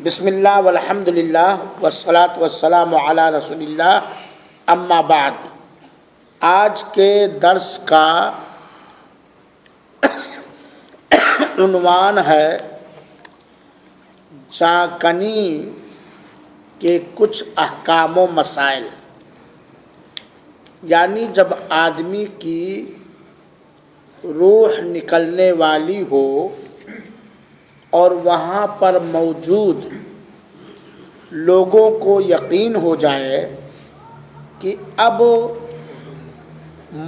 بسم اللہ والحمد للہ والصلاة والسلام علی رسول اللہ اما بعد۔ آج کے درس کا عنوان ہے چاکنی کے کچھ احکام و مسائل، یعنی جب آدمی کی روح نکلنے والی ہو اور وہاں پر موجود لوگوں کو یقین ہو جائے کہ اب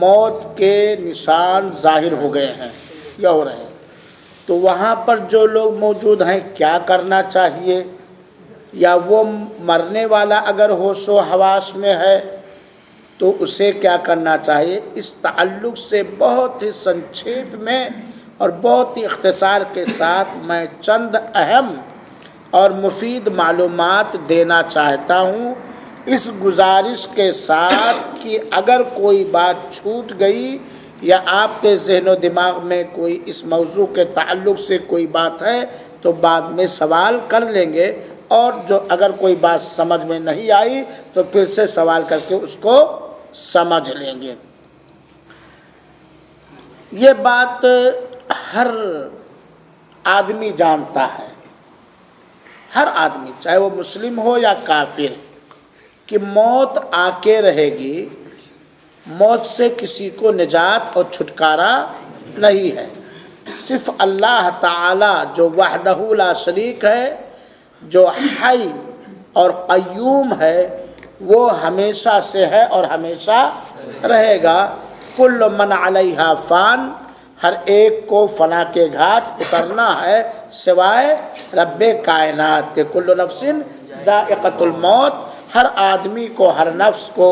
موت کے نشان ظاہر ہو گئے ہیں یا ہو رہے ہیں، تو وہاں پر جو لوگ موجود ہیں کیا کرنا چاہیے، یا وہ مرنے والا اگر ہوش و حواس میں ہے تو اسے کیا کرنا چاہیے۔ اس تعلق سے بہت ہی سنکھیپ میں اور بہت ہی اختصار کے ساتھ میں چند اہم اور مفید معلومات دینا چاہتا ہوں، اس گزارش کے ساتھ کہ اگر کوئی بات چھوٹ گئی یا آپ کے ذہن و دماغ میں کوئی اس موضوع کے تعلق سے کوئی بات ہے تو بعد میں سوال کر لیں گے، اور جو اگر کوئی بات سمجھ میں نہیں آئی تو پھر سے سوال کر کے اس کو سمجھ لیں گے۔ یہ بات ہر آدمی جانتا ہے، ہر آدمی چاہے وہ مسلم ہو یا کافر، کہ موت آ کے رہے گی، موت سے کسی کو نجات اور چھٹکارا نہیں ہے۔ صرف اللہ تعالی جو وحدہ لا شریک ہے، جو حی اور قیوم ہے، وہ ہمیشہ سے ہے اور ہمیشہ رہے گا۔ کل من علیہا فان، ہر ایک کو فنا کے گھاٹ اترنا ہے سوائے رب کائنات کے۔ کل نفس ذائقۃ الموت، ہر آدمی کو، ہر نفس کو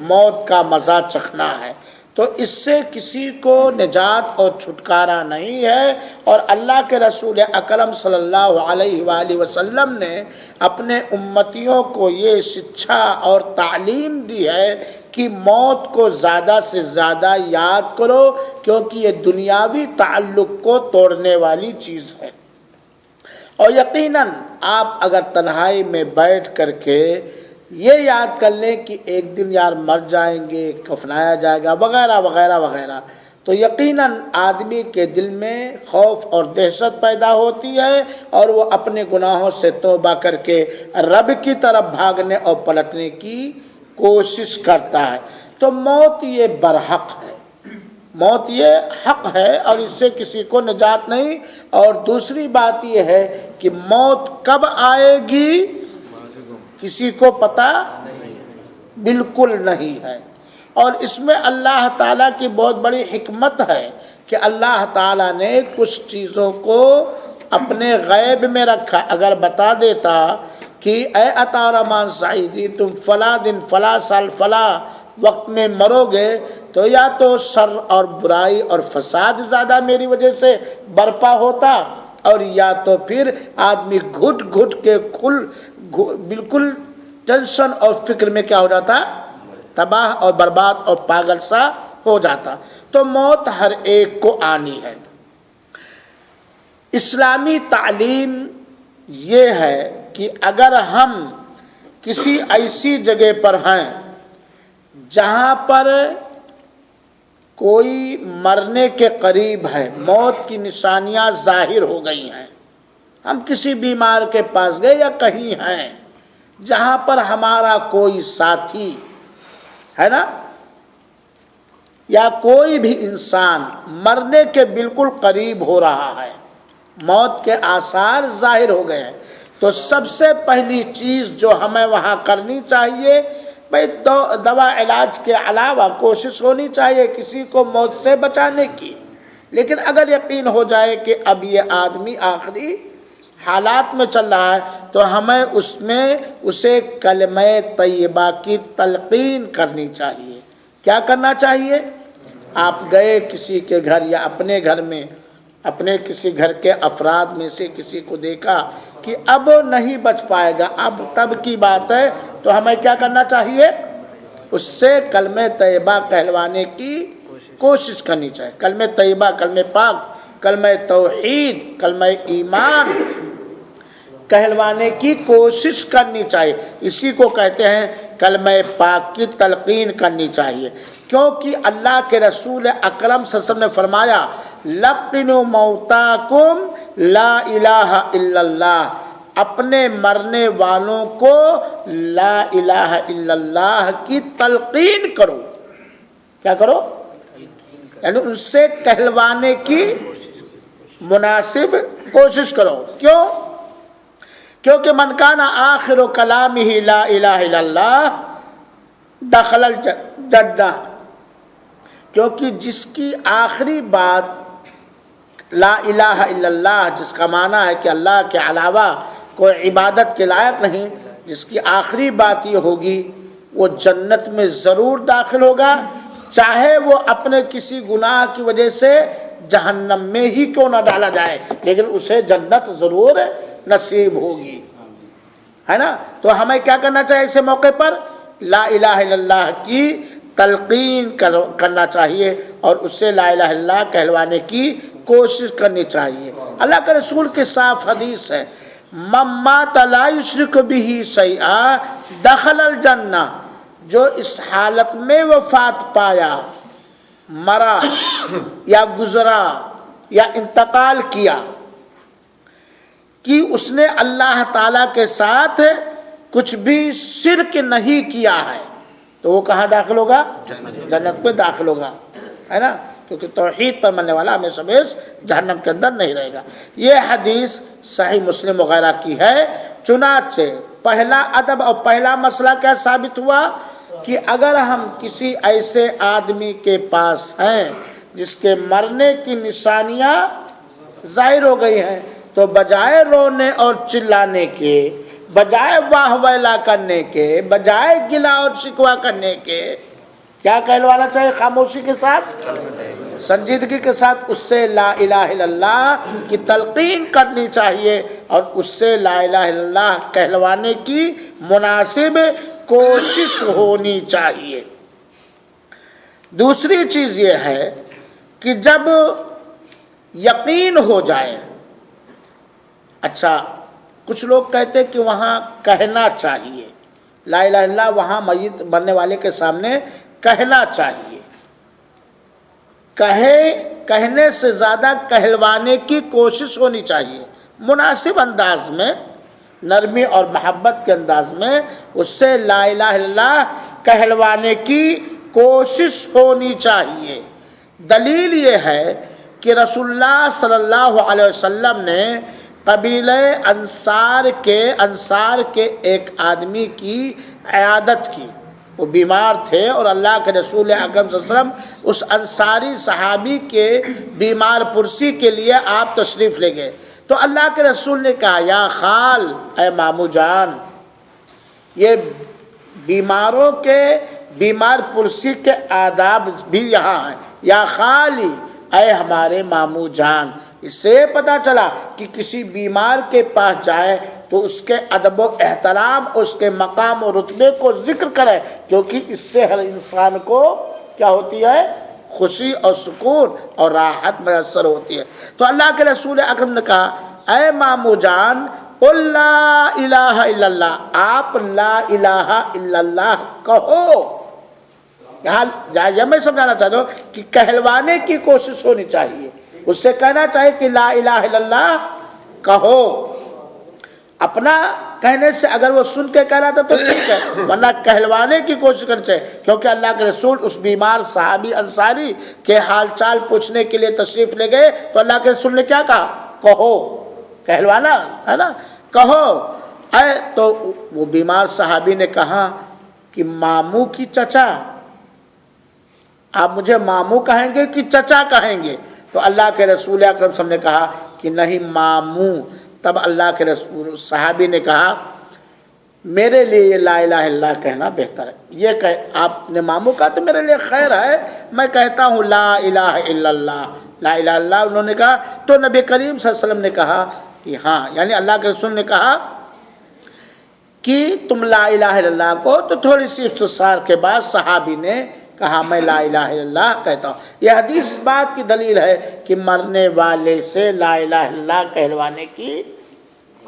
موت کا مزہ چکھنا ہے، تو اس سے کسی کو نجات اور چھٹکارا نہیں ہے۔ اور اللہ کے رسول اکرم صلی اللہ علیہ وآلہ وسلم نے اپنے امتیوں کو یہ شکشا اور تعلیم دی ہے کہ موت کو زیادہ سے زیادہ یاد کرو، کیونکہ یہ دنیاوی تعلق کو توڑنے والی چیز ہے۔ اور یقیناً آپ اگر تنہائی میں بیٹھ کر کے یہ یاد کر لیں کہ ایک دن یار مر جائیں گے، کفنایا جائے گا وغیرہ وغیرہ وغیرہ، تو یقیناً آدمی کے دل میں خوف اور دہشت پیدا ہوتی ہے، اور وہ اپنے گناہوں سے توبہ کر کے رب کی طرف بھاگنے اور پلٹنے کی کوشش کرتا ہے۔ تو موت یہ برحق ہے، موت یہ حق ہے اور اس سے کسی کو نجات نہیں۔ اور دوسری بات یہ ہے کہ موت کب آئے گی کسی کو پتہ بالکل نہیں ہے، اور اس میں اللہ تعالیٰ کی بہت بڑی حکمت ہے کہ اللہ تعالیٰ نے کچھ چیزوں کو اپنے غیب میں رکھا۔ اگر بتا دیتا کہ اے عطا رحمان سعیدی تم فلاں دن فلاں سال فلاں وقت میں مرو گے، تو یا تو شر اور برائی اور فساد زیادہ میری وجہ سے برپا ہوتا، اور یا تو پھر آدمی گھٹ گھٹ کے بالکل ٹینشن اور فکر میں کیا ہو جاتا، تباہ اور برباد اور پاگل سا ہو جاتا۔ تو موت ہر ایک کو آنی ہے۔ اسلامی تعلیم یہ ہے کہ اگر ہم کسی ایسی جگہ پر ہیں جہاں پر کوئی مرنے کے قریب ہے، موت کی نشانیاں ظاہر ہو گئی ہیں، ہم کسی بیمار کے پاس گئے یا کہیں ہیں جہاں پر ہمارا کوئی ساتھی ہے نا، یا کوئی بھی انسان مرنے کے بالکل قریب ہو رہا ہے، موت کے آثار ظاہر ہو گئے ہیں، تو سب سے پہلی چیز جو ہمیں وہاں کرنی چاہیے، بھئی دوا علاج کے علاوہ کوشش ہونی چاہیے کسی کو موت سے بچانے کی۔ لیکن اگر یقین ہو جائے کہ اب یہ آدمی آخری حالات میں چل رہا ہے، تو ہمیں اس میں اسے کلمہ طیبہ کی تلقین کرنی چاہیے۔ کیا کرنا چاہیے؟ آپ گئے کسی کے گھر یا اپنے گھر میں اپنے کسی گھر کے افراد میں سے کسی کو دیکھا کہ اب نہیں بچ پائے گا، اب تب کی بات ہے، تو ہمیں کیا کرنا چاہیے؟ اس سے کلمہ طیبہ کہلوانے کی کوشش کرنی چاہیے۔ کلمہ طیبہ، کلمہ پاک، کلمہ توحید، کلمہ ایمان، کہلوانے کی کوشش کرنی چاہیے. اسی کو کہتے ہیں کلمہ پاک کی تلقین کرنی چاہیے، کیونکہ اللہ کے رسول اکرم صلی اللہ علیہ وسلم نے فرمایا لقنوا موتاکم لا الہ الا اللہ، اپنے مرنے والوں کو لا الہ الا اللہ کی تلقین کرو. کیا کرو؟ یعنی ان سے کہلوانے کی مناسب کوشش کرو. کیوں؟ کیونکہ من کان آخر کلامہ لا الہ الا اللہ دخل الجنہ، کیونکہ جس کی آخری بات لا الہ الا اللہ، جس کا معنی ہے کہ اللہ کے علاوہ کوئی عبادت کے لائق نہیں، جس کی آخری بات یہ ہوگی وہ جنت میں ضرور داخل ہوگا، چاہے وہ اپنے کسی گناہ کی وجہ سے جہنم میں ہی کیوں نہ ڈالا جائے، لیکن اسے جنت ضرور نصیب ہوگی، ہے نا. تو ہمیں کیا کرنا چاہیے اس موقع پر؟ لا الہ الا اللہ کی تلقین کرنا چاہیے اور اس سے لا الہ الا اللہ کہلوانے کی کوشش کرنی چاہیے. اللہ کے رسول کے صاف حدیث ہے من مات لا یشرک بہ شیئا دخل الجنہ، جو اس حالت میں وفات پایا، مرا یا گزرا یا انتقال کیا کہ اس نے اللہ تعالی کے ساتھ کچھ بھی شرک نہیں کیا ہے، تو وہ کہاں داخل ہوگا؟ جنت میں داخل ہوگا، ہے نا. کیونکہ توحید پر مرنے والا ہمیشہ جہنم کے اندر نہیں رہے گا. یہ حدیث صحیح مسلم وغیرہ کی ہے. چنانچہ پہلا ادب اور پہلا مسئلہ کیا ثابت ہوا کہ اگر ہم کسی ایسے آدمی کے پاس ہیں جس کے مرنے کی نشانیاں ظاہر ہو گئی ہیں، تو بجائے رونے اور چلانے کے، بجائے واہ ویلا کرنے کے، بجائے گلا اور شکوہ کرنے کے، کیا کہلوانا چاہیے؟ خاموشی کے ساتھ، سنجیدگی کے ساتھ اس سے لا الہ الا اللہ کی تلقین کرنی چاہیے اور اس سے لا الہ الا اللہ کہلوانے کی مناسب کوشش ہونی چاہیے. دوسری چیز یہ ہے کہ جب یقین ہو جائے، اچھا کچھ لوگ کہتے کہ وہاں کہنا چاہیے لا الہ الا اللہ، وہاں میت مرنے والے کے سامنے کہنا چاہیے. کہنے سے زیادہ کہلوانے کی کوشش ہونی چاہیے، مناسب انداز میں، نرمی اور محبت کے انداز میں اس سے لا الہ الا اللہ کہلوانے کی کوشش ہونی چاہیے. دلیل یہ ہے کہ رسول اللہ صلی اللہ علیہ وسلم نے قبیلہ انصار کے ایک آدمی کی عیادت کی. وہ بیمار تھے اور اللہ کے رسول اکرم صلی اللہ علیہ وسلم اس انصاری صحابی کے بیمار پرسی کے لیے آپ تشریف لے گئے. تو اللہ کے رسول نے کہا یا خال، اے مامو جان، یہ بیماروں کے بیمار پرسی کے آداب بھی یہاں ہیں. یا خالی، اے ہمارے مامو جان. اس سے پتہ چلا کہ کسی بیمار کے پاس جائے تو اس کے ادب و احترام، اس کے مقام و رتبے کو ذکر کرے، کیونکہ اس سے ہر انسان کو کیا ہوتی ہے؟ خوشی اور سکون اور راحت میسر ہوتی ہے. تو اللہ کے رسول اکرم نے کہا اے مامو جان قل لا الہ الا اللہ، آپ لا الہ الا اللہ کہو. یہاں میں سمجھانا چاہتا ہوں کہ کہلوانے کی کوشش ہونی چاہیے، اس سے کہنا چاہیے کہ لا الہ الا اللہ کہو. اپنا کہنے سے اگر وہ سن کے کہہ رہا تھا تو ٹھیک ہے، ورنہ کہلوانے کی کوشش کرنی چاہیے، کیونکہ اللہ کے رسول اس بیمار صحابی انصاری کے حال چال پوچھنے کے لیے تشریف لے گئے. تو اللہ کے رسول نے کیا کہا؟ کہو. کہلوانا ہے نا، کہو. تو وہ بیمار صحابی نے کہا کہ مامو کی چچا، آپ مجھے مامو کہیں گے کہ چچا کہیں گے؟ تو اللہ کے رسول اکرم صلی اللہ علیہ وسلم نے کہا کہ نہیں، مامو. تب اللہ کے رسول صحابی نے کہا میرے لیے یہ لا الہ الا اللہ کہنا بہتر ہے. یہ کہ آپ نے مامو کہا تو میرے لیے خیر ہے، میں کہتا ہوں لا الہ الا اللہ. لا الہ الا اللہ انہوں نے کہا تو نبی کریم صلی اللہ علیہ وسلم نے کہا کہ ہاں، یعنی اللہ کے رسول نے کہا کہ تم لا الہ الا اللہ کو. تو تھوڑی سی اختصار کے بعد صحابی نے کہا میں لا الہ الا اللہ کہتا ہوں. یہ حدیث بات کی دلیل ہے کہ مرنے والے سے لا الہ الا اللہ کہلوانے کی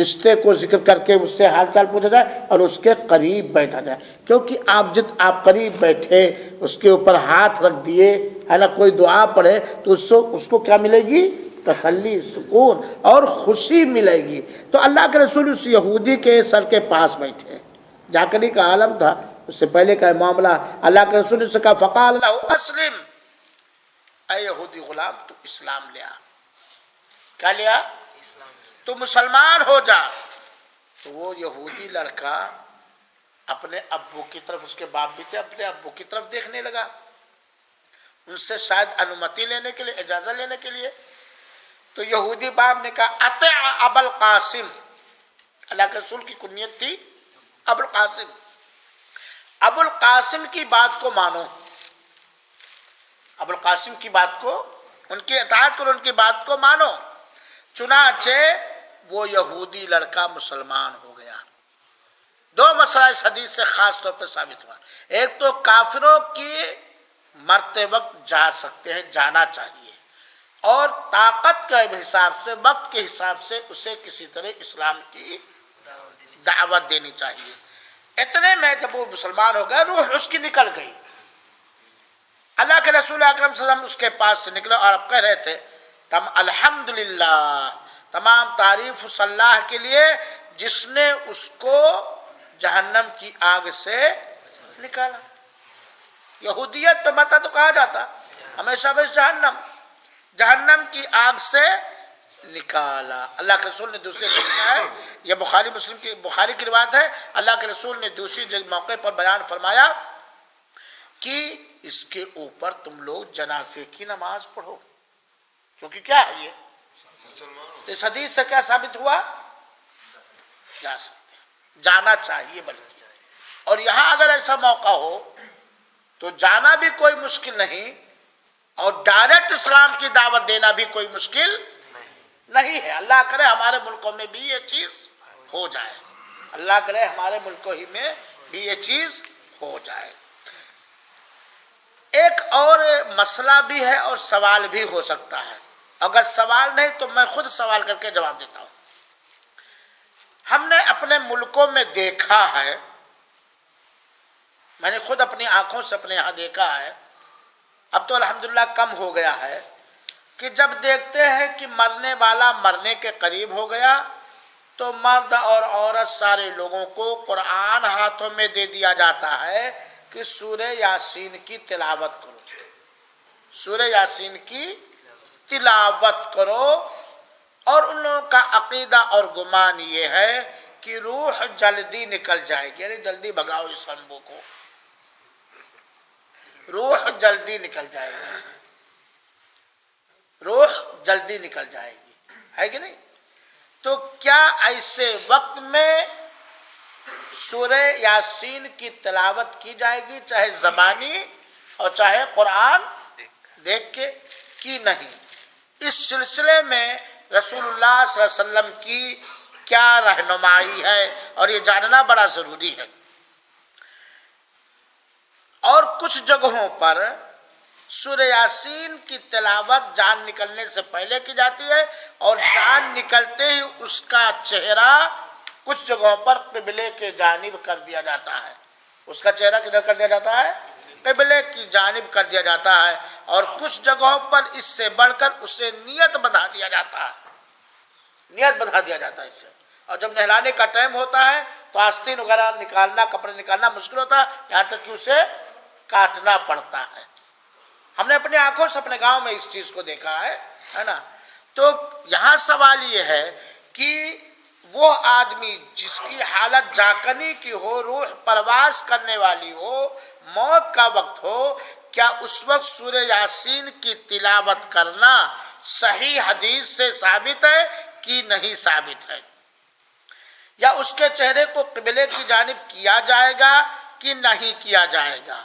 رشتے کو ذکر کر کے اس سے حال چال پوچھا جائے اور اس کے قریب بیٹھا جائے، کیونکہ آپ قریب بیٹھے، اس کے اوپر ہاتھ رکھ دیے، ہے نا، کوئی دعا پڑھے تو اس کو کیا ملے گی؟ تسلی، سکون اور خوشی ملے گی۔ تو اللہ کے رسول اس یہودی کے سر کے پاس بیٹھے، جاکنی کا عالم تھا، اس سے پہلے کا معاملہ، اللہ کے رسول نے سے کہا فقال له اسلم، اے یہودی غلام تو اسلام لیا، کیا لیا؟ تو مسلمان ہو جا۔ تو وہ یہودی لڑکا اپنے ابو کی طرف، اس کے باپ بھی تھے، اپنے ابو کی طرف دیکھنے لگا، ان سے شاید انمتی لینے کے لیے، اجازت لینے کے لیے۔ تو یہودی باپ نے کہا اطع ابا القاسم، اللہ کے رسول کی کنیت تھی ابو القاسم، ابو القاسم کی بات کو مانو، ابو القاسم کی بات کو، ان کی اطاعت کرو، ان کی بات کو مانو۔ چنانچہ وہ یہودی لڑکا مسلمان ہو گیا۔ دو مسئلہ اس حدیث سے خاص طور پر ثابت ہوا، ایک تو کافروں کی مرتے وقت جا سکتے ہیں، جانا چاہیے، اور طاقت کے حساب سے، وقت کے حساب سے اسے کسی طرح اسلام کی دعوت دینی چاہیے۔ اتنے میں جب وہ مسلمان ہو گیا، روح اس کی نکل گئی۔ اللہ کے رسول اکرم صلی اللہ علیہ وسلم اس کے پاس سے نکلے اور اب کہہ رہے تھے الحمدللہ، تمام تعریف اس اللہ کے لیے جس نے اس کو جہنم کی آگ سے نکالا۔ یہودیت پہ مرتا تو کہا جاتا ہمیشہ بس جہنم کی آگ سے نکالا۔ اللہ کے رسول نے دوسرے ہے، یہ بخاری کی روایت ہے، اللہ کے رسول نے دوسری موقع پر بیان فرمایا کہ اس کے اوپر تم لوگ جنازے کی نماز پڑھو، کیونکہ کیا ہے یہ اس حدیث سے کیا ثابت ہوا؟ جا سکتے ہیں، جانا چاہیے بلکہ، اور یہاں اگر ایسا موقع ہو تو جانا بھی کوئی مشکل نہیں، اور ڈائریکٹ اسلام کی دعوت دینا بھی کوئی مشکل نہیں ہے۔ اللہ کرے ہمارے ملکوں میں بھی یہ چیز ہو جائے، اللہ کرے ہمارے ملکوں ہی میں بھی یہ چیز ہو جائے۔ ایک اور مسئلہ بھی ہے اور سوال بھی ہو سکتا ہے، اگر سوال نہیں تو میں خود سوال کر کے جواب دیتا ہوں۔ ہم نے اپنے ملکوں میں دیکھا ہے، میں نے خود اپنی آنکھوں سے اپنے یہاں دیکھا ہے، اب تو الحمدللہ کم ہو گیا ہے، کہ جب دیکھتے ہیں کہ مرنے والا مرنے کے قریب ہو گیا تو مرد اور عورت سارے لوگوں کو قرآن ہاتھوں میں دے دیا جاتا ہے کہ سورہ یاسین کی تلاوت کرو، سورہ یاسین کی تلاوت کرو، اور ان لوگوں کا عقیدہ اور گمان یہ ہے کہ روح جلدی نکل جائے گی، یعنی جلدی بھگاؤ اس انبو کو، روح جلدی نکل جائے گی، روح جلدی نکل جائے گی، ہے کہ نہیں؟ تو کیا ایسے وقت میں سورہ یاسین کی تلاوت کی جائے گی، چاہے زبانی اور چاہے قرآن دیکھ کے، کی نہیں؟ اس سلسلے میں رسول اللہ صلی اللہ علیہ وسلم کی کیا رہنمائی ہے، اور یہ جاننا بڑا ضروری ہے۔ اور کچھ جگہوں پر سورہ یاسین کی تلاوت جان نکلنے سے پہلے کی جاتی ہے، اور جان نکلتے ہی اس کا چہرہ کچھ جگہوں پر قبلے کے جانب کر دیا جاتا ہے، اس کا چہرہ کدھر کر دیا جاتا ہے؟ قبلے کی جانب کر دیا جاتا ہے، اور کچھ جگہوں پر اس سے بڑھ کر اسے نیت بنا دیا جاتا ہے، نیت بنا دیا جاتا ہے اس سے۔ اور جب نہلانے کا ٹائم ہوتا ہے تو آستین وغیرہ نکالنا، کپڑے نکالنا مشکل ہوتا ہے، یہاں تک کہ اسے کاٹنا پڑتا ہے۔ ہم نے اپنی آنکھوں سے اپنے گاؤں میں اس چیز کو دیکھا ہے نا۔ تو یہاں سوال یہ ہے کہ وہ آدمی جس کی حالت جاکنی کی ہو، روح پرواز کرنے والی ہو، موت کا وقت ہو، کیا اس وقت سورہ یاسین کی تلاوت کرنا صحیح حدیث سے ثابت ہے کہ نہیں ثابت ہے؟ یا اس کے چہرے کو قبلے کی جانب کیا جائے گا کہ نہیں کیا جائے گا؟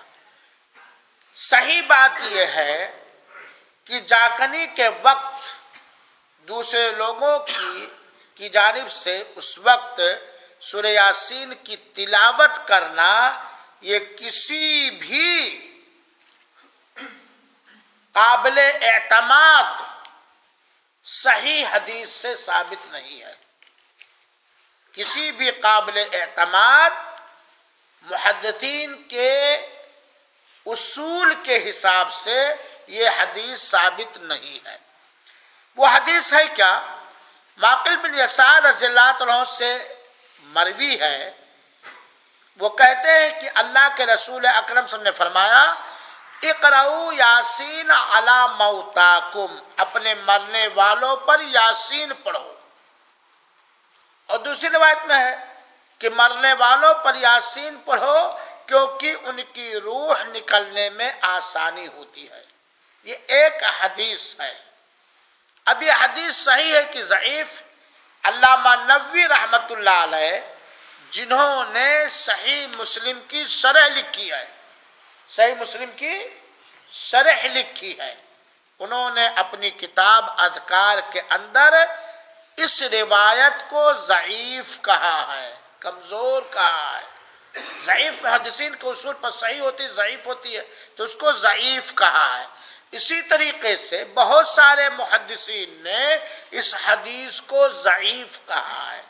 صحیح بات یہ ہے کہ جاکنی کے وقت دوسرے لوگوں کی جانب سے اس وقت سورہ یاسین کی تلاوت کرنا یہ کسی بھی قابل اعتماد صحیح حدیث سے ثابت نہیں ہے، کسی بھی قابل اعتماد محدثین کے اصول کے حساب سے یہ حدیث ثابت نہیں ہے۔ وہ حدیث ہے کیا؟ معقل بن یسار رضی اللہ عنہ سے مروی ہے، وہ کہتے ہیں کہ اللہ کے رسول اکرم صلی اللہ علیہ وسلم نے فرمایا اقرؤ یاسین علی موتاکم، اپنے مرنے والوں پر یاسین پڑھو۔ اور دوسری روایت میں ہے کہ مرنے والوں پر یاسین پڑھو کیونکہ ان کی روح نکلنے میں آسانی ہوتی ہے۔ یہ ایک حدیث ہے۔ اب یہ حدیث صحیح ہے کہ ضعیف؟ علامہ نووی رحمۃ اللہ علیہ جنہوں نے صحیح مسلم کی شرح لکھی ہے، صحیح مسلم کی شرح لکھی ہے، انہوں نے اپنی کتاب اذکار کے اندر اس روایت کو ضعیف کہا ہے، کمزور کہا ہے۔ ضعیف محدثین کے اصول پر صحیح ہوتی، ضعیف ہوتی ہے، تو اس کو ضعیف کہا ہے۔ اسی طریقے سے بہت سارے محدثین نے اس حدیث کو ضعیف کہا ہے۔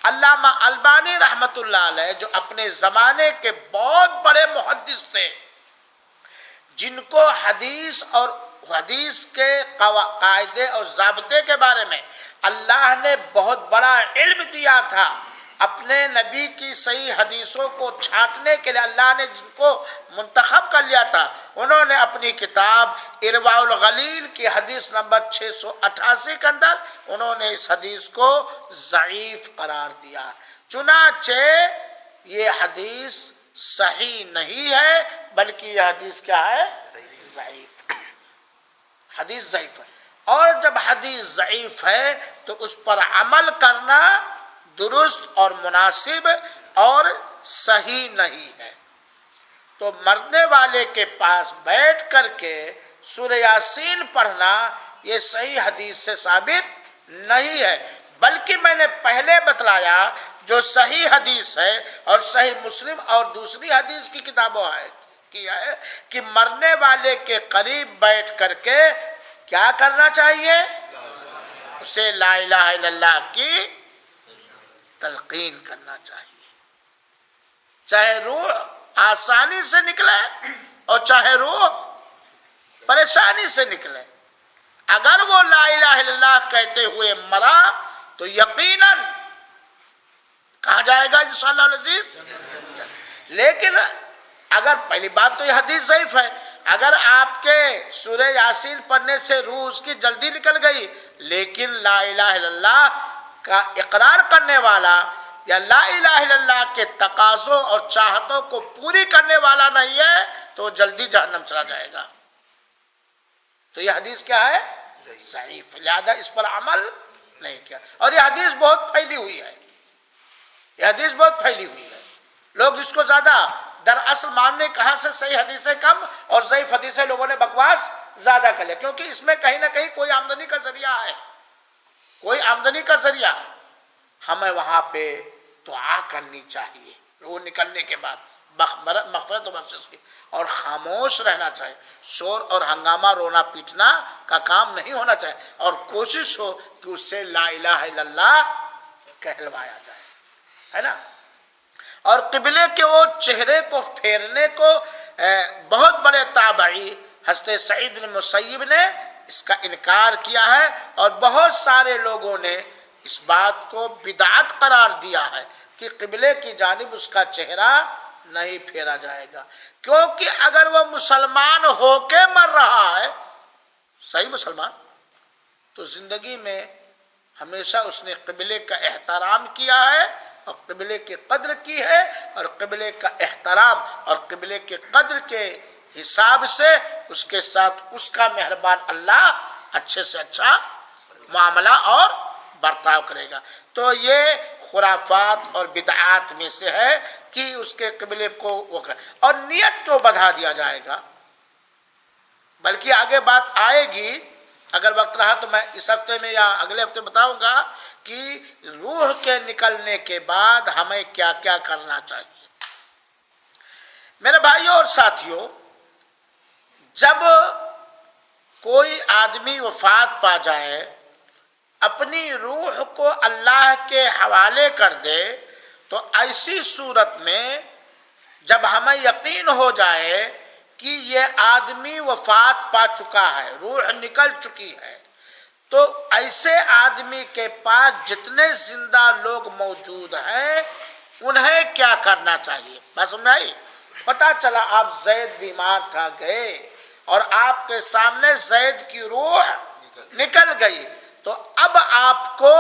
علامہ البانی رحمۃ اللہ علیہ جو اپنے زمانے کے بہت بڑے محدث تھے، جن کو حدیث اور حدیث کے قاعدے اور ضابطے کے بارے میں اللہ نے بہت بڑا علم دیا تھا، اپنے نبی کی صحیح حدیثوں کو چھانٹنے کے لیے اللہ نے جن کو منتخب کر لیا تھا، انہوں نے اپنی کتاب ارواء الغلیل کی حدیث نمبر 688 کے اندر انہوں نے اس حدیث کو ضعیف قرار دیا۔ چنانچہ یہ حدیث صحیح نہیں ہے، بلکہ یہ حدیث کیا ہے؟ ضعیف۔ حدیث ضعیف ہے، اور جب حدیث ضعیف ہے تو اس پر عمل کرنا درست اور مناسب اور صحیح نہیں ہے۔ تو مرنے والے کے پاس بیٹھ کر کے سورہ یاسین پڑھنا یہ صحیح حدیث سے ثابت نہیں ہے، بلکہ میں نے پہلے بتلایا جو صحیح حدیث ہے اور صحیح مسلم اور دوسری حدیث کی کتابوں کی ہے کہ مرنے والے کے قریب بیٹھ کر کے کیا کرنا چاہیے؟ اسے لا الہ الا اللہ کی تلقین کرنا چاہیے، چاہے روح آسانی سے نکلے اور چاہے روح پریشانی سے نکلے۔ اگر وہ لا الہ الا اللہ کہتے ہوئے مرا تو یقیناً کہاں جائے گا انشاءاللہ العزیز؟ لیکن اگر پہلی بات تو یہ حدیث ضعیف ہے، اگر آپ کے سورہ یاسین پڑھنے سے روح اس کی جلدی نکل گئی لیکن لا الہ الا اللہ کا اقرار کرنے والا یا لا الہ الا اللہ کے تقاضوں اور چاہتوں کو پوری کرنے والا نہیں ہے تو جلدی جہنم چلا جائے گا۔ تو یہ حدیث کیا ہے؟ ضعیف، لہذا اس پر عمل نہیں کیا۔ اور یہ حدیث بہت پھیلی ہوئی ہے، یہ حدیث بہت پھیلی ہوئی ہے، لوگ اس کو زیادہ دراصل ماننے کہاں سے صحیح حدیثیں کم اور ضعیف حدیثیں لوگوں نے بکواس زیادہ کر لیا، کیونکہ اس میں کہیں نہ کہیں کوئی آمدنی کا ذریعہ ہے، کوئی آمدنی کا ذریعہ۔ ہمیں وہاں پہ دعا کرنی چاہیے روح نکلنے کے بعد، مغفرت و بخشش کی، اور خاموش رہنا چاہیے۔ شور اور ہنگامہ رونا پیٹنا کا کام نہیں ہونا چاہیے، اور کوشش ہو کہ اس سے لا الہ الا اللہ کہلوایا جائے، ہے نا۔ اور قبلے کے وہ چہرے کو پھیرنے کو بہت بڑے تابعی حضرت سعید بن مسیب نے اس کا انکار کیا ہے، اور بہت سارے لوگوں نے اس بات کو بدعت قرار دیا ہے کہ قبلے کی جانب اس کا چہرہ نہیں پھیرا جائے گا، کیونکہ اگر وہ مسلمان ہو کے مر رہا ہے، صحیح مسلمان، تو زندگی میں ہمیشہ اس نے قبلے کا احترام کیا ہے اور قبلے کی قدر کی ہے، اور قبلے کا احترام اور قبلے کے قدر کے حساب سے اس کے ساتھ اس کا مہربان اللہ اچھے سے اچھا معاملہ اور برتاؤ کرے گا۔ تو یہ خرافات اور بدعات میں سے ہے کہ اس کے قبلے کو وہ اور نیت کو بڑھا دیا جائے گا، بلکہ آگے بات آئے گی، اگر وقت رہا تو میں اس ہفتے میں یا اگلے ہفتے بتاؤں گا کہ روح کے نکلنے کے بعد ہمیں کیا کیا کرنا چاہیے۔ میرے بھائیوں اور ساتھیوں، جب کوئی آدمی وفات پا جائے، اپنی روح کو اللہ کے حوالے کر دے تو ایسی صورت میں جب ہمیں یقین ہو جائے کہ یہ آدمی وفات پا چکا ہے، روح نکل چکی ہے، تو ایسے آدمی کے پاس جتنے زندہ لوگ موجود ہیں انہیں کیا کرنا چاہیے؟ بات سمجھ آئی؟ پتا چلا آپ زید بیمار تھا، گئے اور آپ کے سامنے زید کی روح نکل گئی، تو اب آپ کو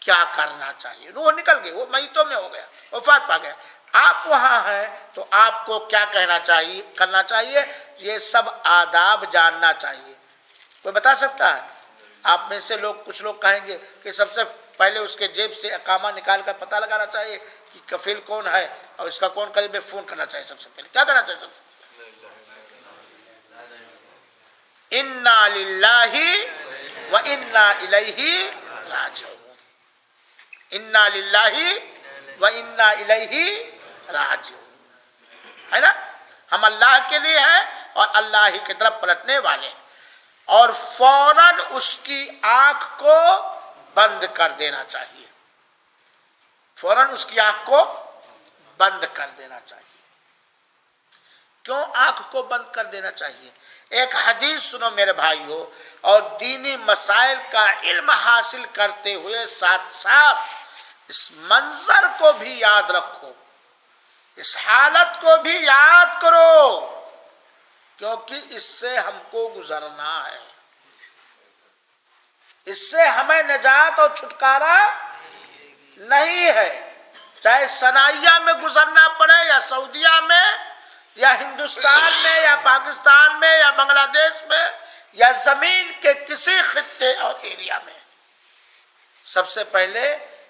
کیا کرنا چاہیے؟ روح نکل گئی، وہ میتوں میں ہو گیا، وفات پا گیا، آپ وہاں ہیں تو آپ کو کیا کہنا چاہیے، کرنا چاہیے؟ یہ سب آداب جاننا چاہیے۔ کوئی بتا سکتا ہے؟ آپ میں سے کچھ لوگ کہیں گے کہ سب سے پہلے اس کے جیب سے اقامہ نکال کر پتہ لگانا چاہیے کہ کفیل کون ہے اور اس کا کون قریب ہے، فون کرنا چاہیے۔ سب سے پہلے کیا کرنا چاہیے؟ سب سے انا للہ و انا الیہ راجعون، انا للہ و انا الیہ راجعون، ہے نا؟ ہم اللہ کے لیے ہیں اور اللہ ہی کی طرف پلٹنے والے ہیں۔ اور فوراً اس کی آنکھ کو بند کر دینا چاہیے، فوراً اس کی آنکھ کو بند کر دینا چاہیے۔ کیوں آنکھ کو بند کر دینا چاہیے؟ ایک حدیث سنو میرے بھائیوں، اور دینی مسائل کا علم حاصل کرتے ہوئے ساتھ ساتھ اس منظر کو بھی یاد رکھو، اس حالت کو بھی یاد کرو، کیونکہ اس سے ہم کو گزرنا ہے، اس سے ہمیں نجات اور چھٹکارا نہیں ہے، چاہے سنائیہ میں گزرنا پڑے یا سعودیہ میں یا ہندوستان میں یا پاکستان میں یا بنگلہ دیش میں یا زمین کے کسی خطے اور ایریا میں۔ سب سے پہلے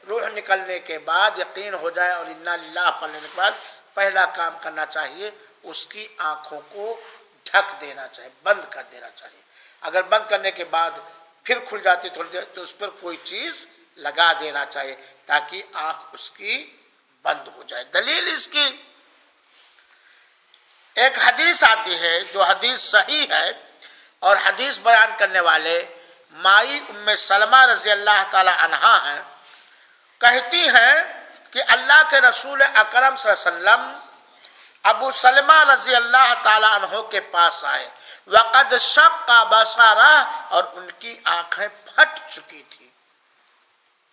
روح نکلنے کے بعد یقین ہو جائے اور انا للہ پڑھنے کے بعد پہلا کام کرنا چاہیے، اس کی آنکھوں کو ڈھک دینا چاہیے، بند کر دینا چاہیے۔ اگر بند کرنے کے بعد پھر کھل جاتی تھوڑی دیر تو اس پر کوئی چیز لگا دینا چاہیے تاکہ آنکھ اس کی بند ہو جائے۔ دلیل اس کی ایک حدیث آتی ہے جو حدیث صحیح ہے، اور حدیث بیان کرنے والے مائی ام سلمہ رضی اللہ تعالی عنہا ہیں، کہتی ہیں کہ اللہ کے رسول اکرم صلی اللہ علیہ وسلم ابو سلمہ رضی اللہ تعالی عنہ کے پاس آئے، وقد شق بصرہ، اور ان کی آنکھیں پھٹ چکی تھی۔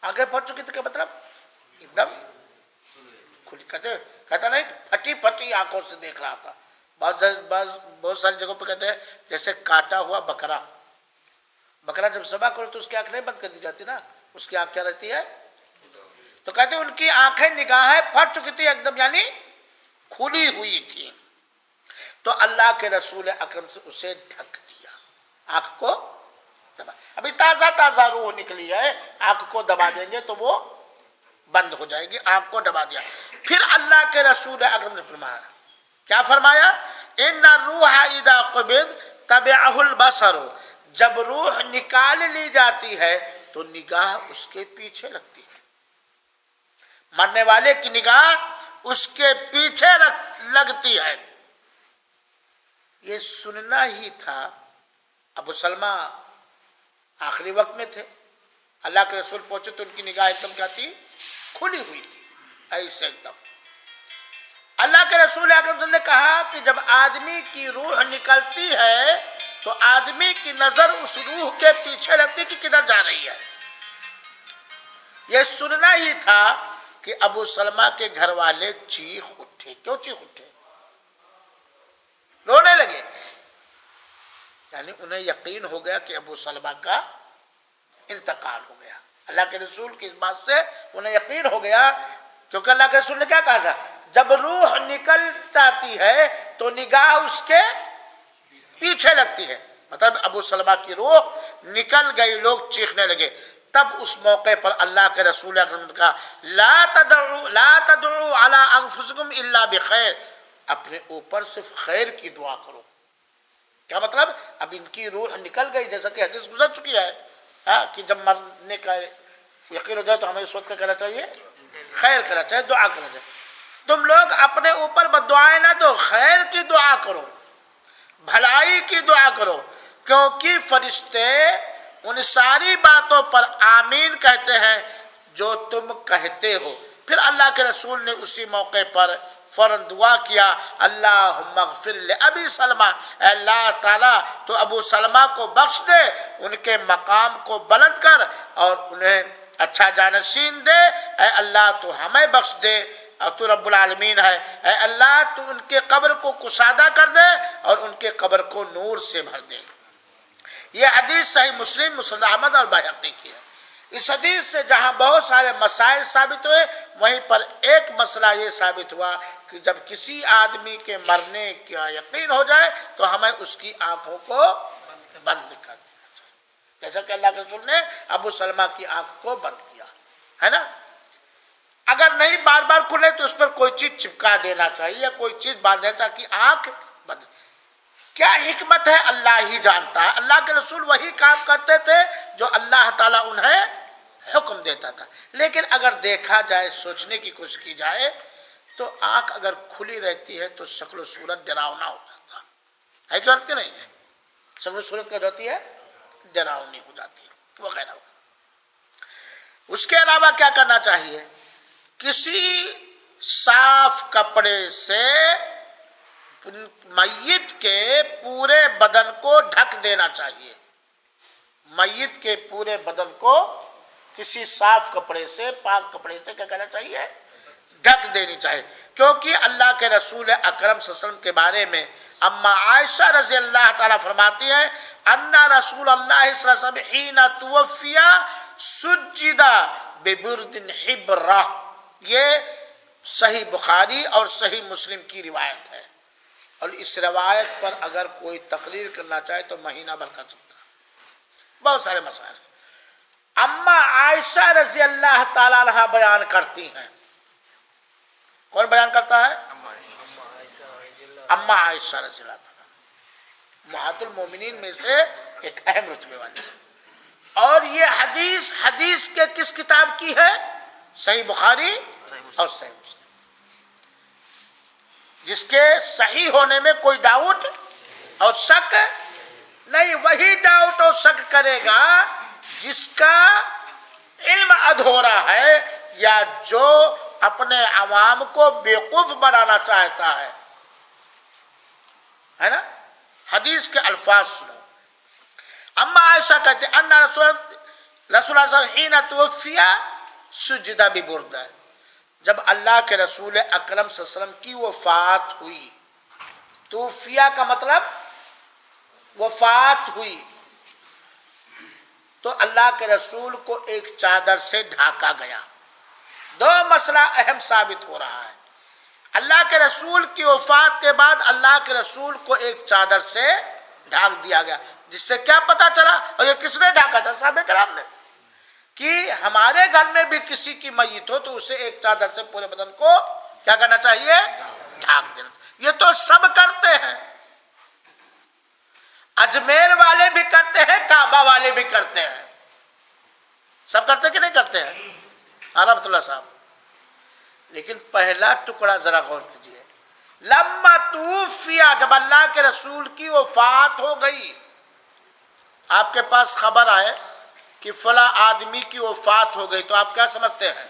آنکھیں پھٹ چکی تھی کیا مطلب؟ ایک دم کھلی، کہتا نہیں پھٹی پھٹی آنکھوں سے دیکھ رہا تھا۔ بہت ساری جگہوں پہ کہتے ہیں جیسے کاٹا ہوا بکرا، بکرا جب ذبح کرو تو اس کی آنکھ نہیں بند کر دی جاتی نا، اس کی آنکھ کیا رہتی ہے؟ تو کہتے ہیں ان کی آنکھیں نگاہیں پھٹ چکی تھی ایک دم، یعنی کھلی ہوئی تھی۔ تو اللہ کے رسول اکرم سے اسے ڈھک دیا، آنکھ کو دبا، ابھی تازہ تازہ روح نکلی ہے، آنکھ کو دبا دیں گے تو وہ بند ہو جائے گی، آنکھ کو دبا دیا۔ پھر اللہ کے رسول اکرم نے فرمایا، کیا فرمایا؟ ان الروح اذا قبض تبعه البصر، جب روح نکال لی جاتی ہے تو نگاہ اس کے پیچھے لگتی ہے، مرنے والے کی نگاہ اس کے پیچھے لگتی ہے۔ یہ سننا ہی تھا۔ ابو سلمہ آخری وقت میں تھے، اللہ کے رسول پہنچے تو ان کی نگاہ ایک دم کیا تھی؟ کھلی ہوئی تھی، ایسے ایک دم۔ اللہ کے رسول اکرم نے کہا کہ جب آدمی کی روح نکلتی ہے تو آدمی کی نظر اس روح کے پیچھے لگتی کہ کدھر جا رہی ہے۔ یہ سننا ہی تھا کہ ابو سلمہ کے گھر والے چیخ اٹھے۔ کیوں چیخ اٹھے؟ رونے لگے، یعنی انہیں یقین ہو گیا کہ ابو سلمہ کا انتقال ہو گیا۔ اللہ کے رسول کی اس بات سے انہیں یقین ہو گیا، کیونکہ اللہ کے رسول نے کیا کہا تھا؟ جب روح نکل جاتی ہے تو نگاہ اس کے پیچھے لگتی ہے، مطلب ابو سلمہ کی روح نکل گئی، لوگ چیخنے لگے۔ تب اس موقع پر اللہ کے رسول اکرم نے کہا لا تدعوا علی انفسکم الا بخیر، اپنے اوپر صرف خیر کی دعا کرو۔ کیا مطلب؟ اب ان کی روح نکل گئی، جیسا کہ حدیث گزر چکی ہے کہ جب مرنے کا یقین ہو جائے تو ہمیں اس وقت کیا کرنا چاہیے؟ خیر کرنا چاہیے، دعا کرنا چاہیے۔ تم لوگ اپنے اوپر بددعائیں نہ دو، خیر کی دعا کرو، بھلائی کی دعا کرو، کیونکہ فرشتے ان ساری باتوں پر آمین کہتے ہیں جو تم کہتے ہو۔ پھر اللہ کے رسول نے اسی موقع پر فوراً دعا کیا، اللہم اغفر لأبی سلمہ، اے اللہ تعالیٰ تو ابو سلمہ کو بخش دے، ان کے مقام کو بلند کر اور انہیں اچھا جانشین دے، اے اللہ تو ہمیں بخش دے اور تو رب العالمین ہے، اے اللہ تو ان کے قبر کو کشادہ کر دے اور ان کے قبر کو نور سے بھر دے۔ یہ حدیث صحیح مسلم، مسند احمد اور بحقی کی ہے۔ اس حدیث سے جہاں بہت سارے مسائل ثابت ہوئے، وہیں پر ایک مسئلہ یہ ثابت ہوا کہ جب کسی آدمی کے مرنے کا یقین ہو جائے تو ہمیں اس کی آنکھوں کو بند کر دینا چاہیے، جیسا کہ اللہ کے رسول نے ابو سلمہ کی آنکھ کو بند کیا ہے نا۔ اگر نہیں بار بار کھلے تو اس پر کوئی چیز چپکا دینا چاہیے یا کوئی چیز باندھ دینا چاہیے کہ آنکھ بند۔ کیا حکمت ہے اللہ ہی جانتا ہے۔ اللہ کے رسول وہی کام کرتے تھے جو اللہ تعالیٰ انہیں حکم دیتا تھا، لیکن اگر دیکھا جائے، سوچنے کی کوشش کی جائے تو آنکھ اگر کھلی رہتی ہے تو شکل و صورت ڈراؤنا ہو جاتا ہے کہ بات کہ نہیں ہے؟ شکل و صورت کیا ہوتی ہے؟ ڈراؤنی ہو جاتی ہے وغیرہ وغیرہ۔ اس کے علاوہ کیا کرنا چاہیے؟ کسی صاف کپڑے سے میت کے پورے بدن کو ڈھک دینا چاہیے، میت کے پورے بدن کو کسی صاف کپڑے سے، پاک کپڑے سے کیا کرنا چاہیے؟ ڈھک دینی چاہیے، کیونکہ اللہ کے رسول اکرم صلی اللہ علیہ وسلم کے بارے میں اما عائشہ رضی اللہ تعالیٰ فرماتی ہیں ان رسول اللہ صلی اللہ علیہ وسلم حین توفی سجد ببرد حبرہ، یہ صحیح بخاری اور صحیح مسلم کی روایت ہے، اور اس روایت پر اگر کوئی تقریر کرنا چاہے تو مہینہ بھر کر سکتا ہے۔ بہت سارے مسائل اما عائشہ رضی اللہ تعالیٰ عنہ بیان کرتی ہیں۔ کون بیان کرتا ہے؟ اما عائشہ رضی اللہ تعالیٰ، امہات المومنین میں سے ایک اہم رتبے والی، اور یہ حدیث کے کس کتاب کی ہے؟ صحیح بخاری اور صحیح مسلم، جس کے صحیح ہونے میں کوئی ڈاؤٹ اور شک نہیں۔ وہی ڈاؤٹ اور شک کرے گا جس کا علم ادھورا ہے یا جو اپنے عوام کو بیوقوف بنانا چاہتا ہے نا۔ حدیث کے الفاظ سنو۔ اما عائشہ کہتے ہیں ان رسول اللہ صلی اللہ علیہ وسلم حین توفی سجد ببردہ، جب اللہ کے رسول اکرم صلی اللہ علیہ وسلم کی وفات ہوئی، توفیہ کا مطلب وفات ہوئی، تو اللہ کے رسول کو ایک چادر سے ڈھانکا گیا۔ دو مسئلہ اہم ثابت ہو رہا ہے، اللہ کے رسول کی وفات کے بعد اللہ کے رسول کو ایک چادر سے ڈھانک دیا گیا، جس سے کیا پتا چلا، اور یہ کس نے ڈھانکا تھا؟ صحابہ کرام نے، کہ ہمارے گھر میں بھی کسی کی میت ہو تو اسے ایک چادر سے پورے بدن کو کیا کرنا چاہیے؟ ڈھانک دینا۔ یہ تو سب کرتے ہیں، اجمیر والے بھی کرتے ہیں، کعبہ والے بھی کرتے ہیں، سب کرتے کہ نہیں کرتے ہیں؟ رحمت اللہ صاحب۔ لیکن پہلا ٹکڑا ذرا غور کیجیے، لما توفیا، جب اللہ کے رسول کی وفات ہو گئی، آپ کے پاس خبر آئے کہ فلاں آدمی کی وفات ہو گئی، تو آپ کیا سمجھتے ہیں؟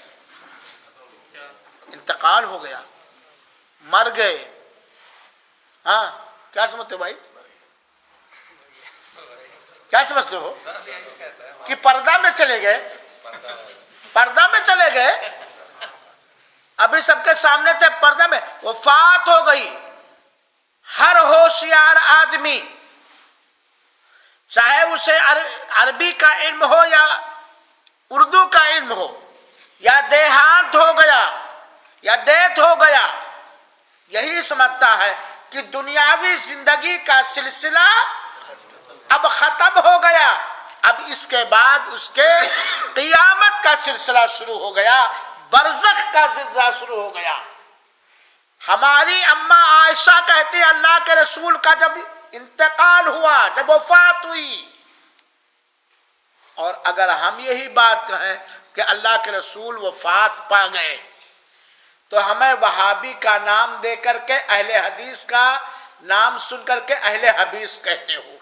انتقال ہو گیا، مر گئے، ہاں کیا سمجھتے ہو بھائی؟ کیا سمجھتے ہو؟ کہ پردہ میں چلے گئے، پردہ میں چلے گئے، ابھی سب کے سامنے تھے، پردہ میں وفات ہو گئی۔ ہر ہوشیار آدمی، چاہے اسے عربی کا علم ہو یا اردو کا علم ہو، یا دیہانت ہو گیا یا ڈیتھ ہو گیا، یہی سمجھتا ہے کہ دنیاوی زندگی کا سلسلہ اب ختم ہو گیا، اب اس کے بعد اس کے قیامت کا سلسلہ شروع ہو گیا، برزخ کا سلسلہ شروع ہو گیا۔ ہماری اما عائشہ کہتی ہیں اللہ کے رسول کا جب انتقال ہوا، جب وفات ہوئی، اور اگر ہم یہی بات کہیں کہ اللہ کے رسول وفات پا گئے، تو ہمیں وہابی کا نام دے کر کے، اہل حدیث کا نام سن کر کے اہل حدیث کہتے ہو،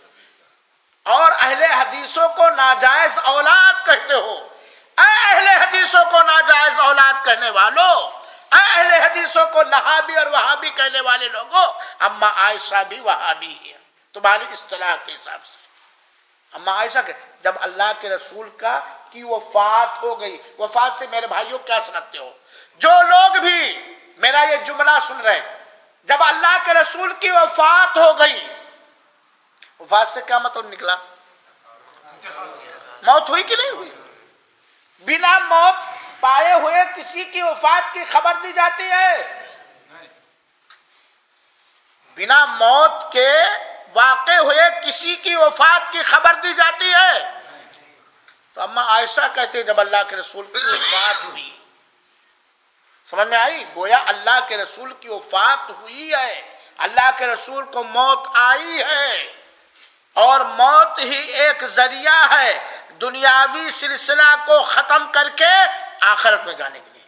اور اہل حدیثوں کو ناجائز اولاد کہتے ہو. اے اہل حدیثوں کو ناجائز اولاد کہنے والوں، اے اہل حدیثوں کو لہابی اور وہابی کہنے والے لوگوں، اما عائشہ بھی وہابی ہے تمہاری اصطلاح کے حساب سے. اما عائشہ کہ جب اللہ کے رسول کی وفات ہو گئی، وفات سے میرے بھائیوں کیا سمجھتے ہو؟ جو لوگ بھی میرا یہ جملہ سن رہے ہیں، جب اللہ کے رسول کی وفات ہو گئی، وفات سے کیا مطلب نکلا؟ موت ہوئی کہ نہیں ہوئی؟ بنا موت پائے ہوئے کسی کی وفات کی خبر دی جاتی ہے؟ بنا موت کے واقع ہوئے کسی کی وفات کی خبر دی جاتی ہے؟ تو اما عائشہ کہتے ہیں جب اللہ کے رسول کی وفات ہوئی، سمجھ میں آئی؟ گویا اللہ کے رسول کی وفات ہوئی ہے، اللہ کے رسول کو موت آئی ہے، اور موت ہی ایک ذریعہ ہے دنیاوی سلسلہ کو ختم کر کے آخرت میں جانے کے لیے.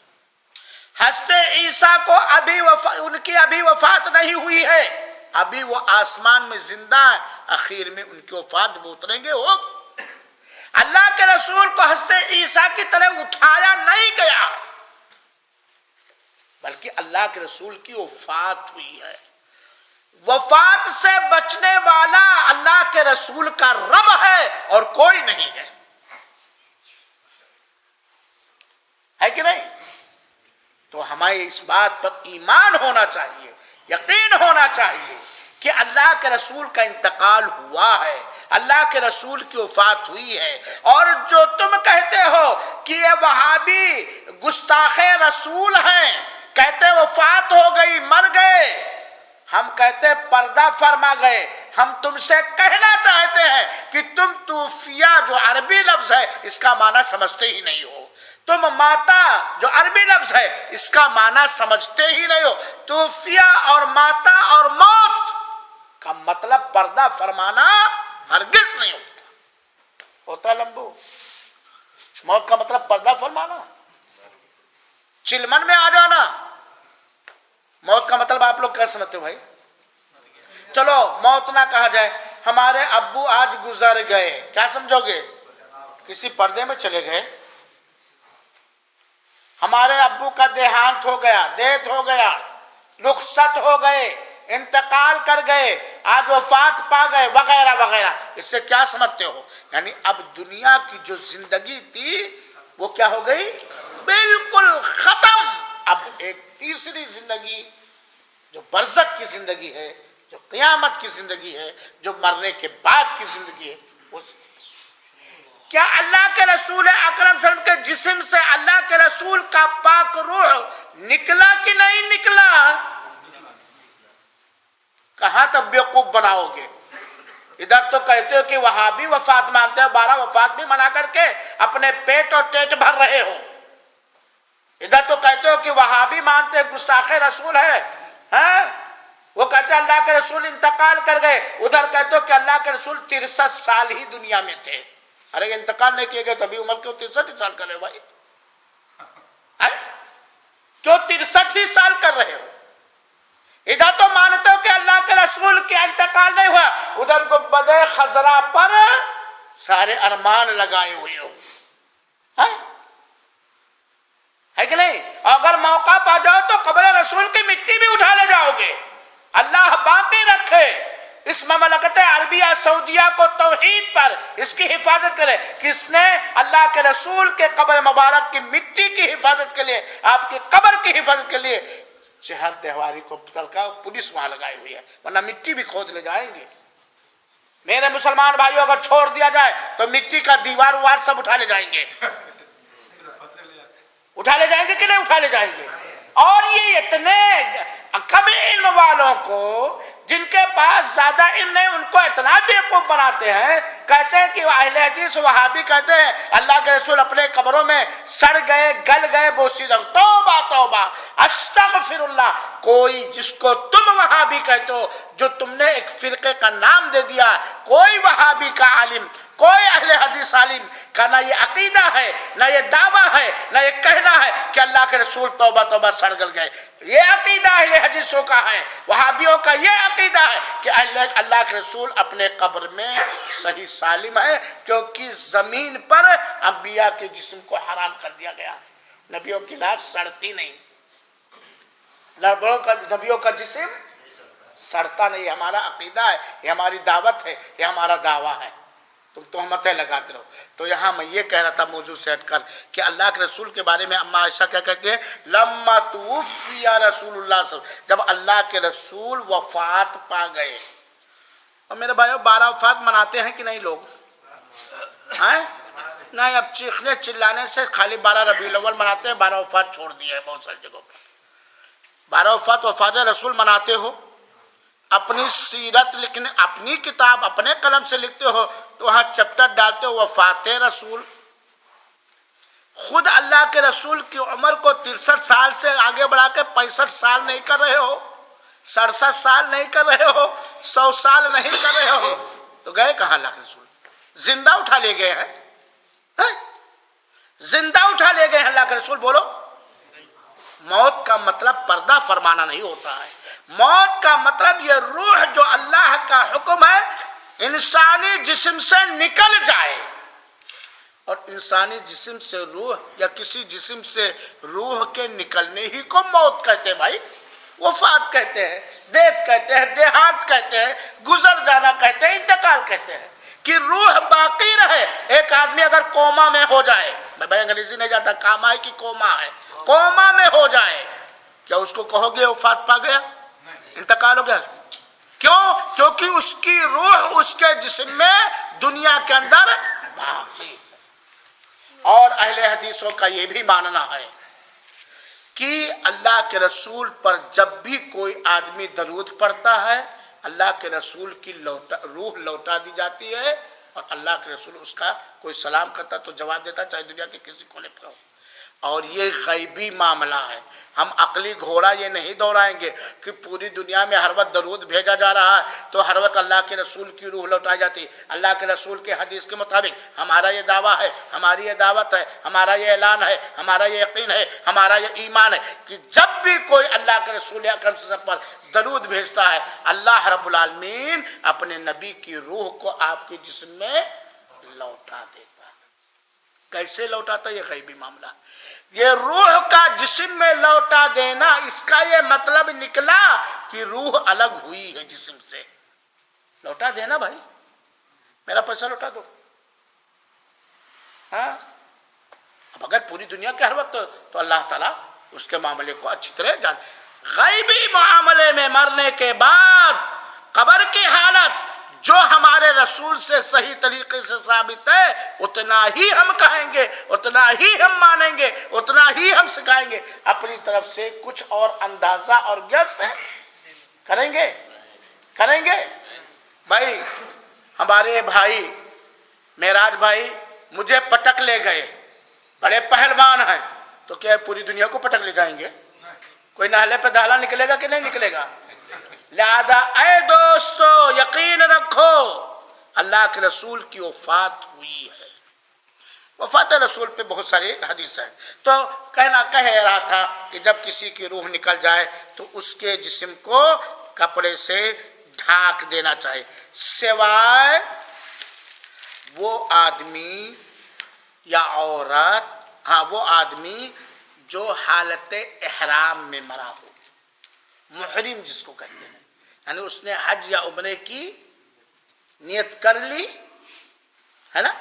حضرت عیسیٰ کو ان کی ابھی وفات نہیں ہوئی ہے، ابھی وہ آسمان میں زندہ ہے، اخیر میں ان کی وفات وہ اتریں گے. ہو اللہ کے رسول کو حضرت عیسیٰ کی طرح اٹھایا نہیں گیا، بلکہ اللہ کے رسول کی وفات ہوئی ہے. وفات سے بچنے والا اللہ کے رسول کا رب ہے اور کوئی نہیں ہے کہ نہیں؟ تو ہمیں اس بات پر ایمان ہونا چاہیے، یقین ہونا چاہیے کہ اللہ کے رسول کا انتقال ہوا ہے، اللہ کے رسول کی وفات ہوئی ہے. اور جو تم کہتے ہو کہ یہ وہابی گستاخ رسول ہیں، کہتے وفات ہو گئی، مر گئے، ہم کہتے پردہ فرما گئے. ہم تم سے کہنا چاہتے ہیں کہ تم توفیہ جو عربی لفظ ہے اس کا معنی سمجھتے ہی نہیں ہو. تم ماتا جو عربی لفظ ہے اس کا معنی سمجھتے ہی نہیں ہو. توفیہ اور ماتا اور موت کا مطلب پردہ فرمانا ہرگز نہیں ہوتا لمبو. موت کا مطلب پردہ فرمانا، چلمن میں آ جانا. موت کا مطلب آپ لوگ کیا سمجھتے ہو بھائی؟ چلو موت نہ کہا جائے، ہمارے ابو آج گزر گئے، کیا سمجھو گے؟ کسی پردے میں چلے گئے. ہمارے ابو کا دیہانت ہو گیا، دیت ہو گیا، رخصت ہو گئے، انتقال کر گئے، آج وفات پا گئے، وغیرہ وغیرہ. اس سے کیا سمجھتے ہو؟ یعنی اب دنیا کی جو زندگی تھی وہ کیا ہو گئی؟ بالکل ختم. اب ایک تیسری زندگی جو برزخ کی زندگی ہے، جو قیامت کی زندگی ہے، جو مرنے کے بعد کی زندگی ہے، وہ کیا اللہ کے رسول اکرم صلی اللہ علیہ وسلم کے جسم سے اللہ کے رسول کا پاک روح نکلا کہ نہیں نکلا؟ کہاں تک بیوقوف بناؤ گے؟ ادھر تو کہتے ہو کہ وہابی وفات مانتے ہو، 12 وفات بھی منا کر کے اپنے پیٹ اور ٹیٹ بھر رہے ہو. ادھر تو کہتے ہو کہ وہابی مانتے گستاخ رسول ہے، وہ کہتے ہیں اللہ کے رسول انتقال کر گئے. ادھر کہتے ہو کہ اللہ کے رسول 63 سال ہی دنیا میں تھے. ارے انتقال نہیں کیے گئے تو ابھی عمر کیوں 63 سال کر رہے ہو بھائی؟ کیوں 63 ہی سال کر رہے ہو؟ ادھر تو مانتے ہو کہ اللہ کے رسول کا انتقال نہیں ہوا، ادھر گنبد خضرا پر سارے ارمان لگائے ہوئے ہو، ہے کہ نہیں؟ اگر موقع پا جاؤ تو قبر رسول کی مٹی بھی اٹھا لے جاؤ گے. اللہ باقی رکھے اس مملکت عربیہ سعودیہ کو توحید پر، اس کی حفاظت کرے. کس نے؟ اللہ کے رسول کے قبر مبارک کی مٹی کی حفاظت کے لیے، آپ کی قبر کی حفاظت کے لیے چہر تہواری کو پولیس وہاں لگائی ہوئی ہے، ورنہ مٹی بھی کھود لے جائیں گے. میرے مسلمان بھائیوں اگر چھوڑ دیا جائے تو مٹی کا دیوار وار سب اٹھا لے جائیں گے. اٹھا لے جائیں گے کہ نہیں اٹھا لے جائیں گے؟ اور یہ اتنے کم علم والوں کو، جن کے پاس زیادہ علم نہیں، ان کو اتنا بیوقوف بناتے ہیں. کہتے ہیں کہ اہل حدیث وہابی کہتے ہیں اللہ کے رسول اپنے قبروں میں سڑ گئے، گل گئے، بوسیدہ. توبہ توبہ، استغفر اللہ. کوئی جس کو تم وہابی کہتے ہو، جو تم نے ایک فرقے کا نام دے دیا، کوئی وہابی کا عالم کوئی اہل حدیث عالم کا نہ یہ عقیدہ ہے، نہ یہ دعویٰ ہے، نہ یہ کہنا ہے کہ اللہ کے رسول توبہ توبہ سرگل گئے۔ یہ عقیدہ اہل حدیثوں کا ہے، وہابیوں کا یہ عقیدہ ہے کہ اللہ کے رسول اپنے قبر میں صحیح سالم ہے، کیونکہ زمین پر انبیاء کے جسم کو حرام کر دیا گیا۔ نبیوں کی لاش سڑتی نہیں، نبیوں کا جسم سڑتا نہیں۔ ہمارا عقیدہ ہے، یہ ہماری دعوت ہے، یہ ہمارا دعویٰ ہے۔ تم تہمتیں لگاتے رہو۔ تو یہاں میں یہ کہہ رہا تھا موضوع سے ہٹ کر کہ اللہ کے رسول کے بارے میں اما عائشہ کیا کہتے ہیں، لما توفی رسول اللہ صلی اللہ علیہ وسلم، جب اللہ کے رسول وفات پا گئے۔ اور میرے بھائیو 12 وفات مناتے ہیں کہ نہیں لوگ؟ نہیں، اب چیخنے چلانے سے خالی 12 ربیع الاول مناتے ہیں، 12 وفات چھوڑ دیے ہیں بہت ساری جگہوں پر۔ 12 وفات رسول مناتے ہو، اپنی سیرت لکھنے، اپنی کتاب اپنے قلم سے لکھتے ہو تو وہاں چپٹر ڈالتے ہو وفات رسول۔ خود اللہ کے رسول کی عمر کو 63 سال سے آگے بڑھا کے 65 سال نہیں کر رہے ہو، 67 سال نہیں کر رہے ہو، 100 سال نہیں کر رہے ہو، تو گئے کہاں اللہ کے رسول؟ زندہ اٹھا لے گئے ہیں، زندہ اٹھا لے گئے ہیں اللہ کے رسول۔ بولو، موت کا مطلب پردہ فرمانا نہیں ہوتا ہے، موت کا مطلب یہ روح جو اللہ کا حکم ہے انسانی جسم سے نکل جائے۔ اور انسانی جسم سے روح یا کسی جسم سے روح کے نکلنے ہی کو موت کہتے ہیں بھائی، وفات کہتے ہیں، دیت کہتے ہیں، دیہات کہتے ہیں، گزر جانا کہتے ہیں، انتقال کہتے ہیں، کہ روح باقی رہے۔ ایک آدمی اگر کوما میں ہو جائے، میں بھائی انگریزی نہیں جانتا، کاما ہے کہ کوما ہے، کوما میں ہو جائے، کیا اس کو کہو گے وفات پا گیا، انتقال ہو گیا؟ کیوں؟ کیونکہ اس کی روح اس کے جسم میں دنیا کے اندر باقی۔ اور اہل حدیثوں کا یہ بھی ماننا ہے کہ اللہ کے رسول پر جب بھی کوئی آدمی درود پڑھتا ہے، اللہ کے رسول کی روح لوٹا دی جاتی ہے، اور اللہ کے رسول اس کا کوئی سلام کرتا تو جواب دیتا، چاہے دنیا کے کسی کونے پر ہو۔ اور یہ غیبی معاملہ ہے، ہم عقلی گھوڑا یہ نہیں دوڑائیں گے کہ پوری دنیا میں ہر وقت درود بھیجا جا رہا ہے تو ہر وقت اللہ کے رسول کی روح لوٹائی جاتی ہے۔ اللہ کے رسول کے حدیث کے مطابق ہمارا یہ دعویٰ ہے، ہماری یہ دعوت ہے، ہمارا یہ اعلان ہے، ہمارا یہ یقین ہے، ہمارا یہ ایمان ہے کہ جب بھی کوئی اللہ کے رسول اکرم صلی اللہ علیہ وسلم پر درود بھیجتا ہے، اللہ رب العالمین اپنے نبی کی روح کو آپ کے جسم میں لوٹا دیتا ہے۔ کیسے لوٹاتا؟ یہ غیبی معاملہ۔ یہ روح کا جسم میں لوٹا دینا، اس کا یہ مطلب نکلا کہ روح الگ ہوئی ہے جسم سے۔ لوٹا دینا بھائی، میرا پیسہ لوٹا دو۔ ہاں، اب اگر پوری دنیا کے ہر وقت تو اللہ تعالیٰ اس کے معاملے کو اچھی طرح جان۔ غیبی معاملے میں مرنے کے بعد قبر کی حالت جو ہمارے رسول سے صحیح طریقے سے ثابت ہے اتنا ہی ہم کہیں گے، اتنا ہی ہم مانیں گے، اتنا ہی ہم سکھائیں گے۔ اپنی طرف سے کچھ اور اندازہ اور گیس کریں گے بھائی۔ ہمارے بھائی معراج بھائی مجھے پٹک لے گئے، بڑے پہلوان ہیں، تو کیا پوری دنیا کو پٹک لے جائیں گے؟ کوئی نہلے پہ دہلا نکلے گا کہ نہیں نکلے گا؟ لہذا اے دوستو یقین رکھو اللہ کے رسول کی وفات ہوئی ہے۔ وفات رسول پہ بہت ساری حدیث ہیں، تو کہہ رہا تھا کہ جب کسی کی روح نکل جائے تو اس کے جسم کو کپڑے سے ڈھانک دینا چاہیے، سوائے وہ آدمی یا عورت، وہ آدمی جو حالت احرام میں مرا ہو، محرم جس کو کہتے ہیں، یعنی اس نے حج یا عمرے کی نیت کر لی ہے نا،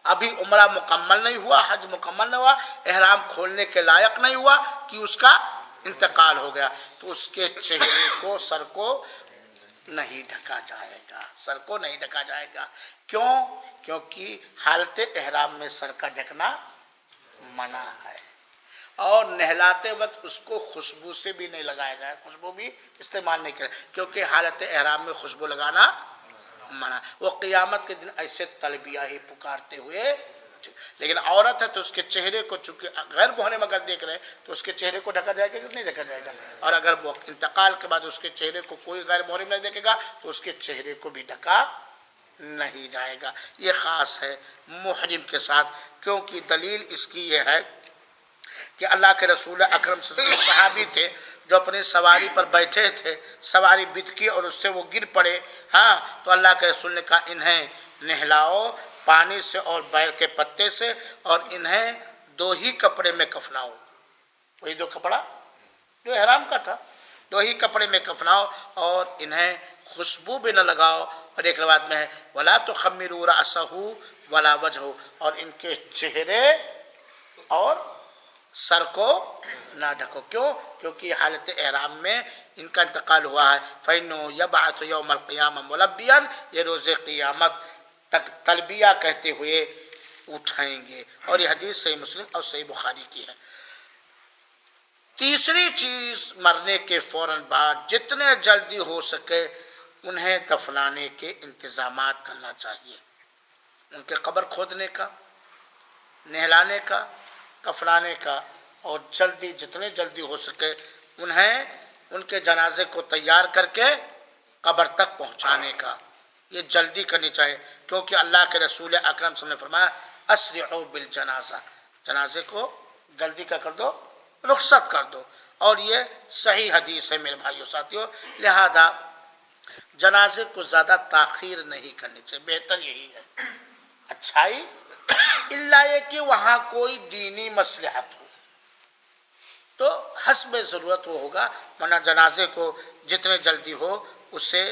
ابھی عمرہ مکمل نہیں ہوا، حج مکمل نہیں ہوا، احرام کھولنے کے لائق نہیں ہوا کہ اس کا انتقال ہو گیا، تو اس کے چہرے کو، سر کو نہیں ڈھکا جائے گا، سر کو نہیں ڈھکا جائے گا۔ کیوں؟ کیونکہ حالت احرام میں سر کا ڈھکنا منع ہے، اور نہلاتے وقت اس کو خوشبو سے بھی نہیں لگایا جائے، خوشبو بھی استعمال نہیں کرے، کیونکہ حالت احرام میں خوشبو لگانا منع۔ وہ قیامت کے دن ایسے تلبیہ ہی پکارتے ہوئے، لیکن عورت ہے تو اس کے چہرے کو چونکہ غیر محرم اگر دیکھ رہے تو اس کے چہرے کو ڈھکا جائے گا کہ نہیں ڈھکا جائے گا، اور اگر وہ انتقال کے بعد اس کے چہرے کو کوئی غیر محرم نہیں دیکھے گا تو اس کے چہرے کو بھی ڈھکا نہیں جائے گا۔ یہ خاص ہے محرم کے ساتھ، کیونکہ دلیل اس کی یہ ہے کہ اللہ کے رسول اکرم صلی اللہ علیہ وسلم صحابی تھے جو اپنی سواری پر بیٹھے تھے، سواری بتکی اور اس سے وہ گر پڑے، ہاں تو اللہ کے رسول نے کہا انہیں نہلاؤ پانی سے اور بیل کے پتے سے، اور انہیں 2 ہی کپڑے میں کفناؤ، وہی 2 کپڑا جو احرام کا تھا، 2 ہی کپڑے میں کفناؤ، اور انہیں خوشبو بھی نہ لگاؤ، اور ایک روایت میں ہے وَلَا تُخَمِّرُوا رَأْسَهُ وَلَا وَجْهَهُ، اور ان کے چہرے اور سر کو نہ ڈھکو، کیوں؟ کیونکہ حالت احرام میں ان کا انتقال ہوا ہے، فَإِنَّهُ يَبْعَثُ يَوْمَ الْقِيَامَةِ مُلَبِّيًا، یہ روز قیامت تک تلبیہ کہتے ہوئے اٹھائیں گے، اور یہ حدیث صحیح مسلم اور صحیح بخاری کی ہے۔ تیسری چیز، مرنے کے فوراً بعد جتنے جلدی ہو سکے انہیں دفنانے کے انتظامات کرنا چاہیے، ان کے قبر کھودنے کا، نہلانے کا، کفنانے کا، اور جتنے جلدی ہو سکے انہیں ان کے جنازے کو تیار کر کے قبر تک پہنچانے کا، یہ جلدی کرنی چاہیے، کیونکہ اللہ کے رسول اکرم صلی اللہ علیہ وسلم نے فرمایا اسرعوا بالجنازہ، جنازے کو جلدی کا کر دو، رخصت کر دو، اور یہ صحیح حدیث ہے میرے بھائیو ساتھیو، لہذا جنازے کو زیادہ تاخیر نہیں کرنی چاہیے، بہتر یہی ہے، اچھائی الا یہ کہ وہاں کوئی دینی مصلحت ہو تو حسب ضرورت وہ ہوگا، ورنہ جنازے کو جتنے جلدی ہو اسے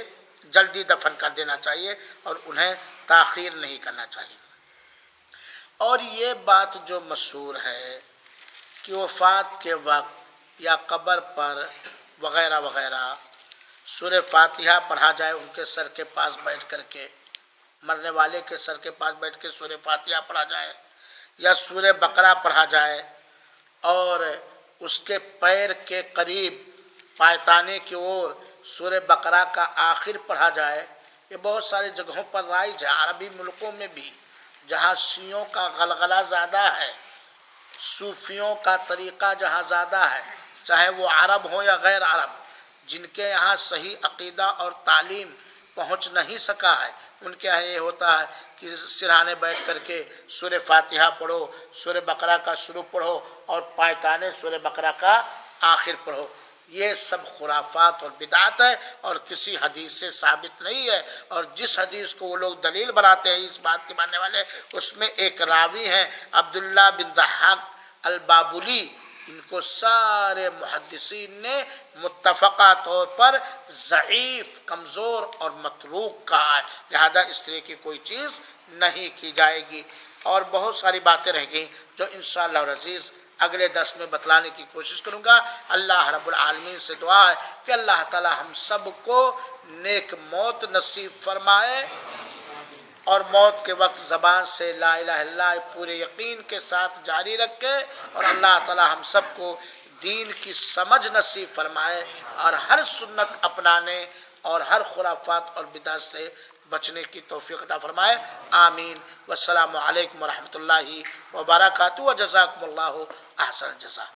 جلدی دفن کر دینا چاہیے اور انہیں تاخیر نہیں کرنا چاہیے۔ اور یہ بات جو مشہور ہے کہ وفات کے وقت یا قبر پر وغیرہ وغیرہ سورہ فاتحہ پڑھا جائے، ان کے سر کے پاس بیٹھ کر کے، مرنے والے کے سر کے پاس بیٹھ کے سورہ فاتحہ پڑھا جائے، یا سورہ بقرہ پڑھا جائے، اور اس کے پیر کے قریب پایتانے کی اور سورہ بقرہ کا آخر پڑھا جائے، یہ بہت ساری جگہوں پر رائج ہے، عربی ملکوں میں بھی جہاں شیعوں کا غلغلہ زیادہ ہے، صوفیوں کا طریقہ جہاں زیادہ ہے، چاہے وہ عرب ہوں یا غیر عرب، جن کے یہاں صحیح عقیدہ اور تعلیم پہنچ نہیں سکا ہے، ان کے یہاں یہ ہوتا ہے کہ سرہانے بیٹھ کر کے سورہ فاتحہ پڑھو، سورہ بقرہ کا شروع پڑھو، اور پایتانے سورہ بقرہ کا آخر پڑھو، یہ سب خرافات اور بدعت ہے اور کسی حدیث سے ثابت نہیں ہے، اور جس حدیث کو وہ لوگ دلیل بناتے ہیں اس بات کے ماننے والے، اس میں ایک راوی ہیں عبداللہ بن ضحاک البابلی، ان کو سارے محدثین نے متفقہ طور پر ضعیف، کمزور اور متروک کہا ہے، لہذا اس طرح کی کوئی چیز نہیں کی جائے گی۔ اور بہت ساری باتیں رہ گئیں جو انشاءاللہ العزیز اگلے درس میں بتلانے کی کوشش کروں گا۔ اللہ رب العالمین سے دعا ہے کہ اللہ تعالی ہم سب کو نیک موت نصیب فرمائے، اور موت کے وقت زبان سے لا الہ الا اللہ پورے یقین کے ساتھ جاری رکھے، اور اللہ تعالی ہم سب کو دین کی سمجھ نصیب فرمائے، اور ہر سنت اپنانے اور ہر خرافات اور بدعت سے بچنے کی توفیق عطا فرمائے، آمین۔ والسلام علیکم ورحمۃ اللہ وبرکاتہ، وجزاکم اللہ احسن الجزاء۔